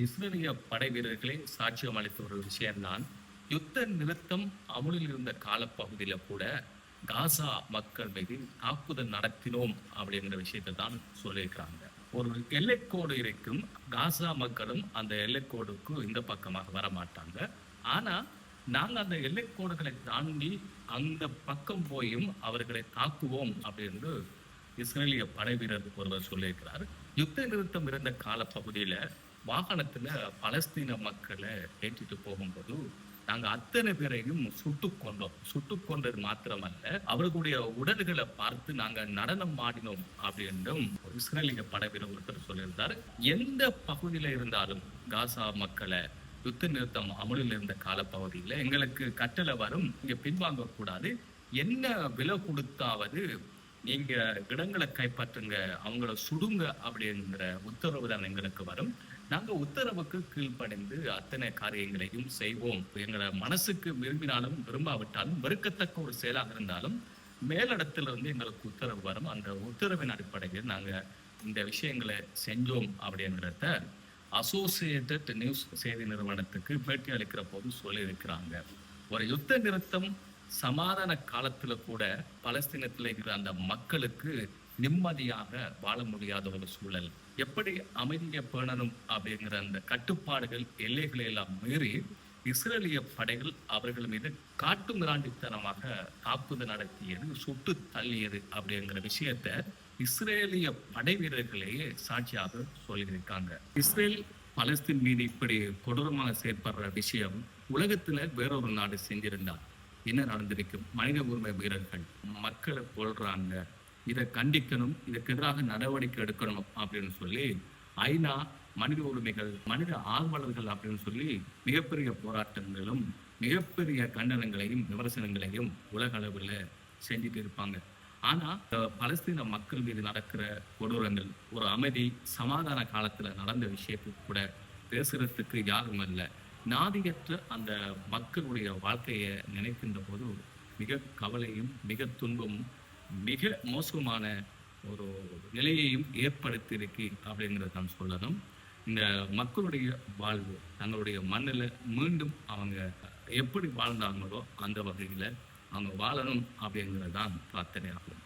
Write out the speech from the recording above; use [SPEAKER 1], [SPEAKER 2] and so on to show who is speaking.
[SPEAKER 1] இஸ்ரேலிய படை வீரர்களே சாட்சியம் அளித்த ஒரு விஷயம்தான், யுத்த நிறுத்தம் அமுலில் இருந்த காலப்பகுதியில கூட காசா மக்கள் மீது தாக்குதல் நடத்தினோம் அப்படிங்கிற விஷயத்தை தான் சொல்லியிருக்கிறாங்க. ஒரு எல்லைக்கோடு இருக்கும். காசா மக்களும் அந்த எல்லைக்கோடுக்கு இந்த பக்கமாக வரமாட்டாங்க. ஆனா, நாங்க அந்த எல்லைக்கோடுகளை தாண்டி அந்த பக்கம் போயும் அவர்களை தாக்குவோம் அப்படின்னு இஸ்ரேலிய படை வீரர் ஒருவர் சொல்லியிருக்கிறார். யுத்த நிறுத்தம் இருந்த காலப்பகுதியில வாகனத்துல பலஸ்தீன மக்களை ஏற்றிட்டு போகும்போது நாங்க அத்தனை பேரையும் சுட்டுக் கொண்டோம். சுட்டுக் கொண்டது மாத்திரமல்ல, அவர்களுடைய உடல்களை பார்த்து நாங்க நடனம் ஆடினோம் அப்படின்றும் இஸ்ரேலிய படை வீரர் ஒருத்தர் சொல்லியிருந்தார். எந்த பகுதியில இருந்தாலும் காசா மக்களை யுத்த நிறுத்தம் அமலில் இருந்த காலப்பகுதியில எங்களுக்கு கட்டளை வரும், இங்க பின்வாங்க கூடாது, என்ன விலை கொடுத்தாவது நீங்க இடங்களை கைப்பற்றுங்க, அவங்கள சுடுங்க அப்படிங்கிற உத்தரவு தான் எங்களுக்கு வரும். நாங்க உத்தரவுக்கு கீழ்ப்படிந்து அத்தனை காரியங்களையும் செய்வோம். எங்களை மனசுக்கு விரும்பினாலும் விரும்பாவிட்டாலும் வெறுக்கத்தக்க ஒரு செயலாக இருந்தாலும் மேலிடத்துல இருந்து எங்களுக்கு உத்தரவு வரும். அந்த உத்தரவின் அடிப்படையில் நாங்க இந்த விஷயங்களை செஞ்சோம் அப்படிங்கிறத அசோசியேட்டட் நியூஸ் செய்தி நிறுவனத்துக்கு பேட்டி அளிக்கிற போது சொல்லியிருக்கிறாங்க. ஒரு யுத்த நிறுத்தம் சமாதான காலத்துல கூட பலஸ்தீனத்துல இருக்கிற அந்த மக்களுக்கு நிம்மதியாக வாழ முடியாத ஒரு சூழல். எப்படி அமைதியை பேணணும் அப்படிங்கிற அந்த கட்டுப்பாடுகள் எல்லைகளை எல்லாம் மீறி இஸ்ரேலிய படைகள் அவர்கள் மீது காட்டு மிராண்டித்தனமாக தாக்குதல் நடத்தியது, சுட்டு தள்ளியது அப்படிங்கிற விஷயத்த இஸ்ரேலிய படை வீரர்களையே சாட்சியாக சொல்லியிருக்காங்க. இஸ்ரேல் பலஸ்தீன் மீது இப்படி கொடூரமாக செயற்படுற விஷயம் உலகத்துல வேறொரு நாடு செஞ்சிருந்தா என்ன நடந்திருக்கும்? மனித உரிமை வீரர்கள் மக்களை கொல்றாங்க, இதை கண்டிக்கணும், இதற்கு எதிராக நடவடிக்கை எடுக்கணும் அப்படின்னு சொல்லி ஐநா மனித உரிமைகள் மனித ஆர்வலர்கள் அப்படின்னு சொல்லி மிகப்பெரிய போராட்டங்களும் மிகப்பெரிய கண்டனங்களையும் விமர்சனங்களையும் உலக அளவில் செஞ்சுட்டு இருப்பாங்க. ஆனா பலஸ்தீன மக்கள் மீது நடக்கிற கொடூரங்கள் ஒரு அமைதி சமாதான காலத்துல நடந்த விஷயத்துக்கு கூட பேசுறதுக்கு யாரும் இல்லை. நாதியற்ற அந்த மக்களுடைய வாழ்க்கையை நினைக்கின்ற போது மிக கவலையும் மிக துன்பமும் மிக மோசமான ஒரு நிலையையும் ஏற்படுத்தியிருக்கு அப்படிங்கிறத நான் சொல்லணும். இந்த மக்களுடைய வாழ்வு தங்களுடைய மண்ணில் மீண்டும் அவங்க எப்படி வாழ்ந்தாங்களோ அந்த வகையில் அவங்க வாழணும் அப்படிங்கிறது தான் பிரார்த்தனை ஆகும்.